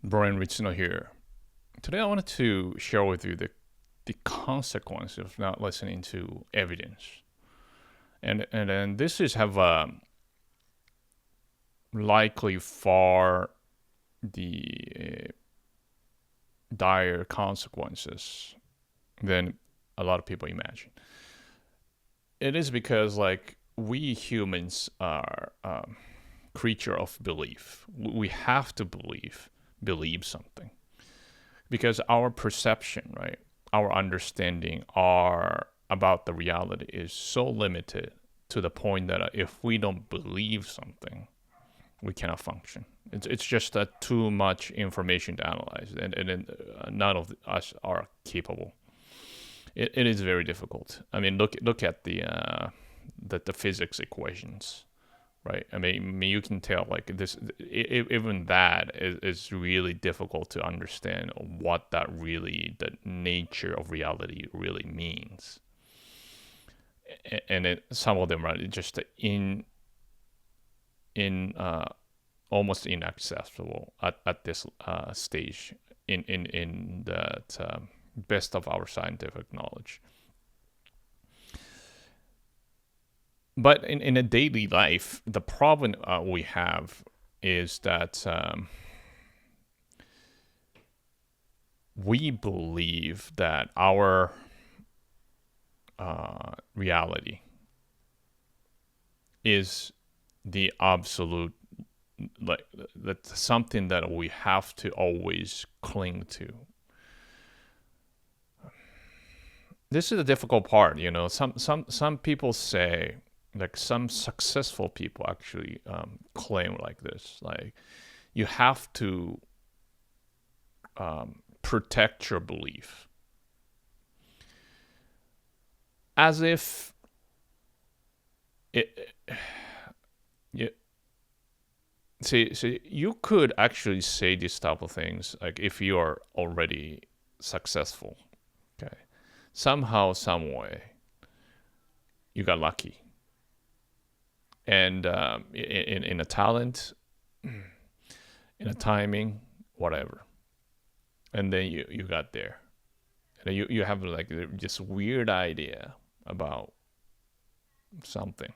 Brian Ritsuno here. Today I wanted to share with you the consequence of not listening to evidence. And this is have likely far the dire consequences than a lot of people imagine. It is because we humans are creature of belief. We have to believe something because our perception, right, our understanding are about the reality is so limited to the point that if we don't believe something, we cannot function. It's just that too much information to analyze, and none of us are capable. It is very difficult. I mean, look at the physics equations, right? I mean, you can tell this. Even that is really difficult to understand what the nature of reality really means. And some of them are just in almost inaccessible at this stage in that best of our scientific knowledge. But in a daily life, the problem we have is that we believe that our reality is the absolute, that's something that we have to always cling to. This is the difficult part, Some people say, some successful people actually claim like this, you have to protect your belief, as if see, you could actually say these type of things if you are already successful. Okay, somehow, some way, you got lucky, and in a talent, in a timing, whatever, and then you got there, and you have this weird idea about something.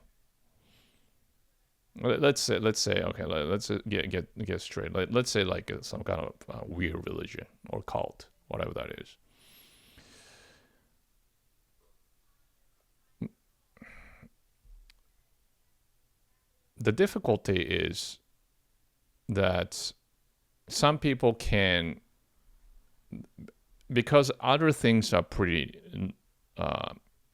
Let's say okay, let's get straight. Let's say some kind of weird religion or cult, whatever that is. The difficulty is that some people can, because other things are pretty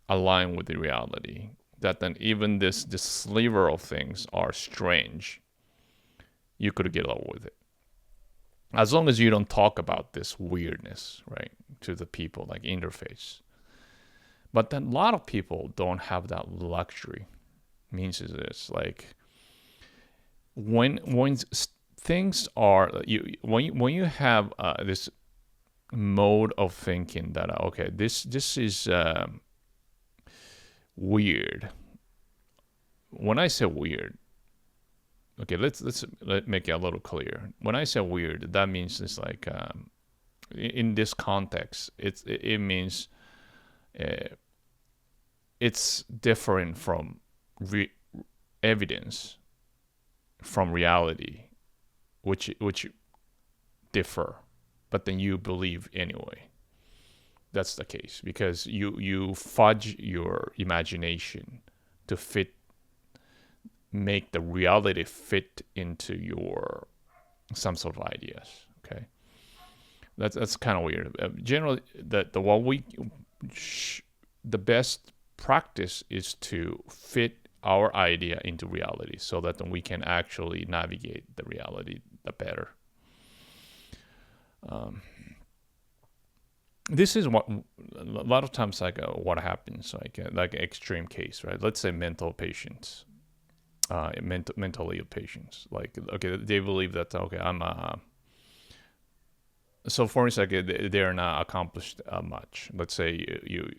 aligned with the reality, that then even this sliver of things are strange, you could get along with it. As long as you don't talk about this weirdness, right, to the people, interface. But then a lot of people don't have that luxury. Means is this, when things are when you have this mode of thinking that okay, this is weird. When I say weird, okay, let's make it a little clear. When I say weird, that means it's in this context, it means it's different from evidence, from reality, which differ, but then you believe anyway. That's the case because you fudge your imagination to make the reality fit into your some sort of ideas. Okay, that's kind of weird. Generally, the best practice is to fit our idea into reality so that we can actually navigate the reality the better. This is what a lot of times what happens like extreme case, right? Let's say mental patients, mentally ill patients. Okay, they believe that okay, I'm so for instance, they are not accomplished much. Let's say you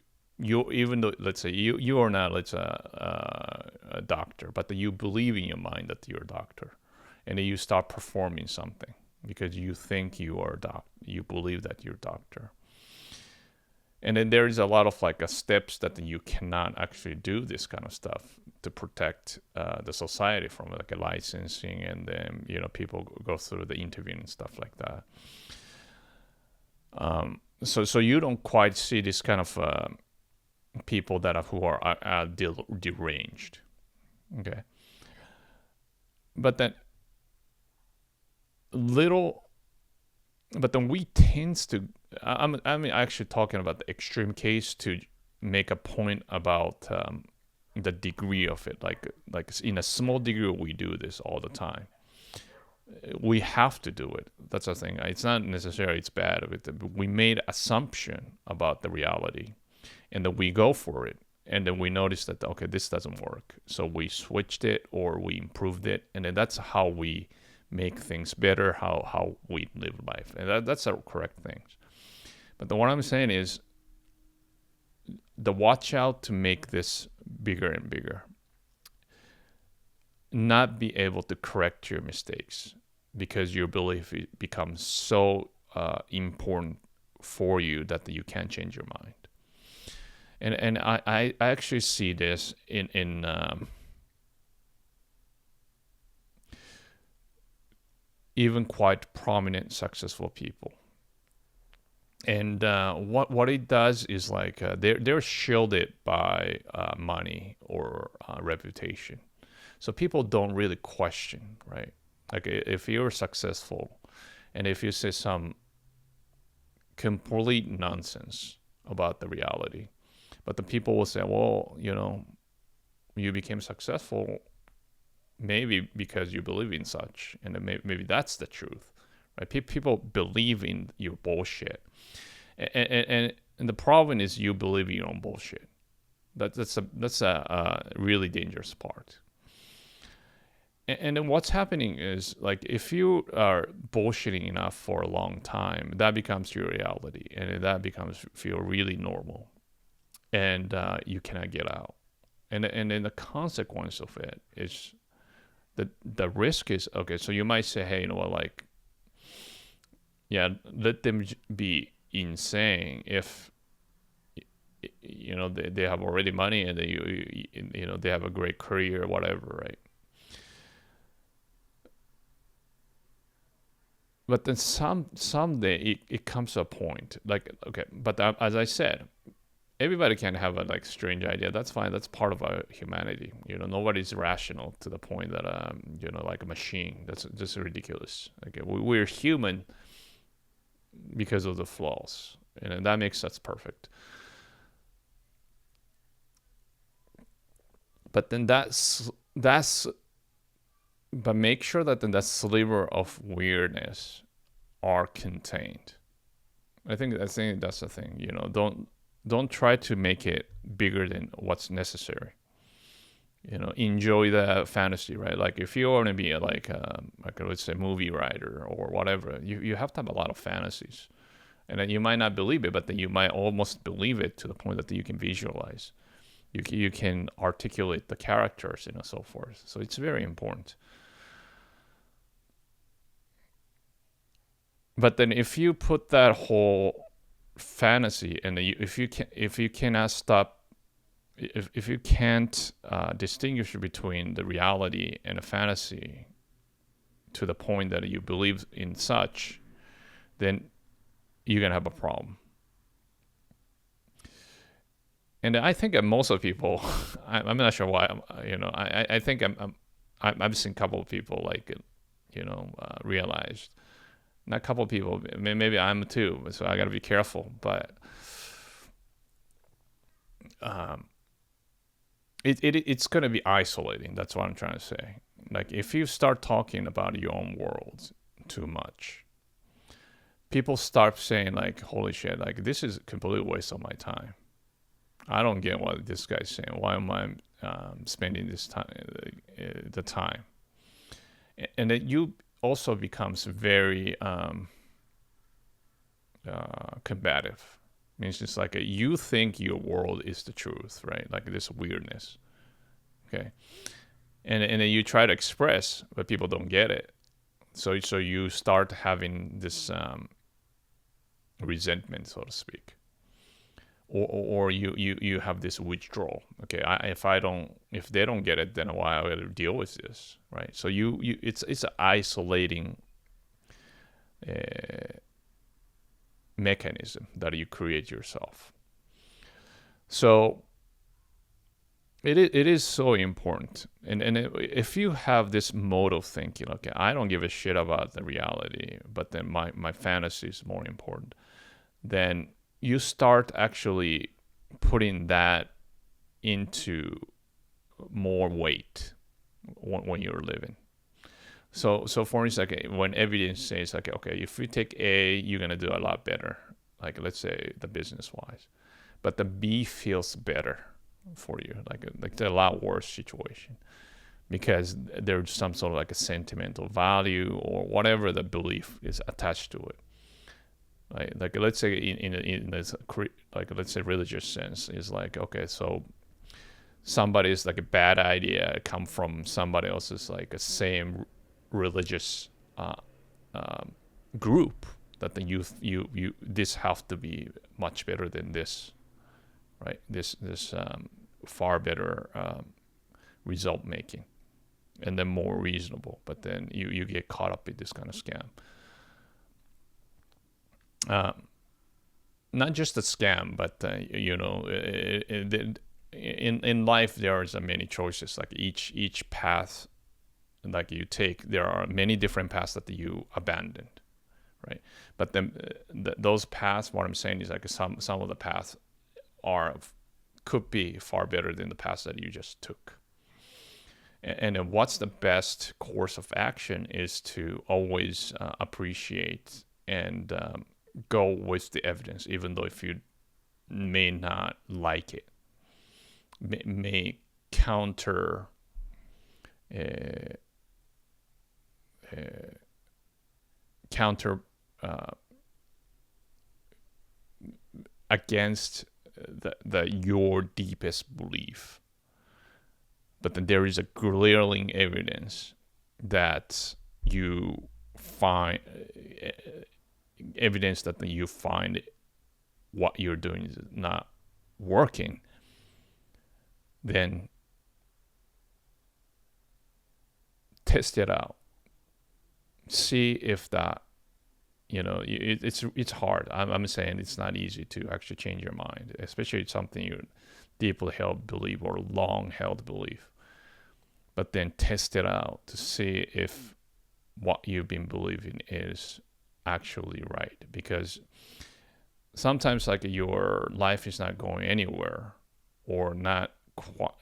even though let's say you are not a doctor, but you believe in your mind that you're a doctor, and then you start performing something. because you think you believe that you're a doctor. And then there is a lot of like steps that you cannot actually do this kind of stuff to protect the society from like a licensing, and then people go through the interview and stuff like that. So you don't quite see this kind of people who are deranged, okay? But then we tend to. I'm actually talking about the extreme case to make a point about the degree of it. Like in a small degree, we do this all the time. We have to do it. That's the thing. It's not necessarily it's bad. We made assumption about the reality, and then we go for it, and then we notice that okay, this doesn't work, so we switched it or we improved it, and then that's how we make things better, how we live life, and that's the correct things. But what I'm saying is the watch out to make this bigger and bigger. Not be able to correct your mistakes because your belief becomes so important for you that you can't change your mind. And I actually see this in even quite prominent, successful people. And what it does is like they're shielded by money or reputation. So people don't really question, right? Like if you're successful and if you say some complete nonsense about the reality, but the people will say, well, you became successful maybe because you believe in such, and then maybe that's the truth, right? People believe in your bullshit. And the problem is you believe in your own bullshit. That's a really dangerous part. And then what's happening is like if you are bullshitting enough for a long time, that becomes your reality, and that feel really normal, and you cannot get out. And then the consequence of it is the risk is okay. So you might say, hey, like, yeah, let them be insane if they have already money and they have a great career or whatever, right? But then someday it comes to a point like, okay, but as I said, everybody can have a like strange idea. That's fine. That's part of our humanity. Nobody's rational to the point that like a machine. That's just ridiculous. Okay, we're human because of the flaws, and that makes us perfect. But then but make sure that then that sliver of weirdness are contained. I think that's the thing. Don't try to make it bigger than what's necessary. Enjoy the fantasy, right? Like if you want to be like let's say movie writer or whatever, you have to have a lot of fantasies, and then you might not believe it, but then you might almost believe it to the point that you can visualize, you can articulate the characters, and so forth. So it's very important. But then if you put that whole fantasy, and if you cannot stop, if you can't distinguish between the reality and a fantasy to the point that you believe in such, then you're gonna have a problem. And I think that most of people, I'm not sure why, I think I've seen a couple of people like, realized. Not a couple of people, maybe I'm too, so I got to be careful. But it's going to be isolating. That's what I'm trying to say. Like if you start talking about your own world too much, people start saying like, "Holy shit! Like this is a complete waste of my time. I don't get what this guy's saying. Why am I spending this time, the time?" And then you also becomes very combative. Means it's like you think your world is the truth, right? Like this weirdness, okay? And then you try to express, but people don't get it. So you start having this resentment, so to speak, or you have this withdrawal. Okay, if they don't get it, then why I gotta deal with this, right? So it's an isolating mechanism that you create yourself. So it is so important, and if you have this mode of thinking, okay, I don't give a shit about the reality, but then my fantasy is more important, then you start actually putting that into more weight when you're living. So for instance, okay, when evidence says okay, if you take A, you're gonna do a lot better. Like let's say the business wise, but the B feels better for you, like a lot worse situation, because there's some sort of like a sentimental value or whatever the belief is attached to it. Right? Like let's say in this, like let's say religious sense is like, okay, so somebody's like a bad idea come from somebody else's like a same religious group, that the you this have to be much better than this, right? This far better result making, and then more reasonable. But then you get caught up in this kind of scam. Not just a scam, but in life there is many choices. Like each path, like you take, there are many different paths that you abandoned, right? But then those paths, what I'm saying is like some of the paths could be far better than the paths that you just took. And then what's the best course of action is to always appreciate and go with the evidence, even though if you may not like it, may counter against your deepest belief. But then there is a glaring evidence that you find what you're doing is not working. Then test it out. See if that, it's hard. I'm saying it's not easy to actually change your mind, especially it's something you deeply held belief or long held belief. But then test it out to see if what you've been believing is actually right. Because sometimes like your life is not going anywhere, or not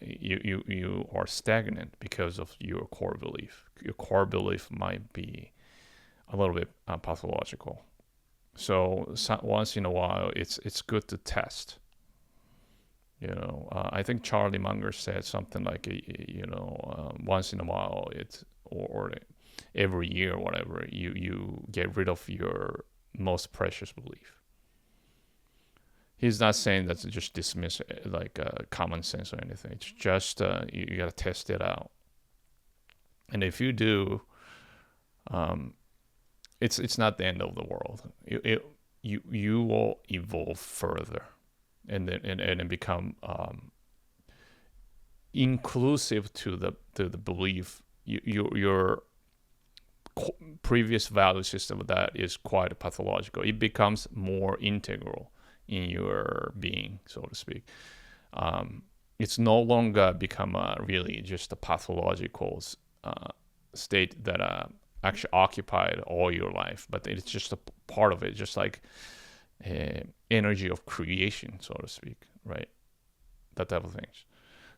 you are stagnant because of your core belief. Your core belief might be a little bit pathological. So once in a while, it's good to test. I think Charlie Munger said something like, once in a while, or every year, or whatever, you get rid of your most precious belief. He's not saying that to just dismiss it, like common sense or anything. It's just you got to test it out. And if you do, it's not the end of the world. You will evolve further, and then become inclusive to the belief. Your previous value system that is quite pathological. It becomes more integral in your being, so to speak. It's no longer become really just a pathological state that actually occupied all your life, but it's just a part of it, just like energy of creation, so to speak, right? That type of things.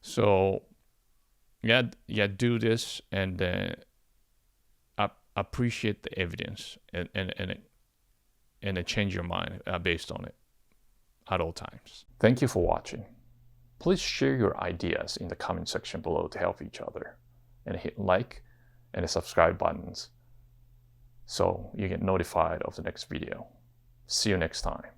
So yeah, do this, and appreciate the evidence, and change your mind based on it at all times. Thank you for watching. Please share your ideas in the comment section below to help each other, and hit like and the subscribe buttons so you get notified of the next video. See you next time.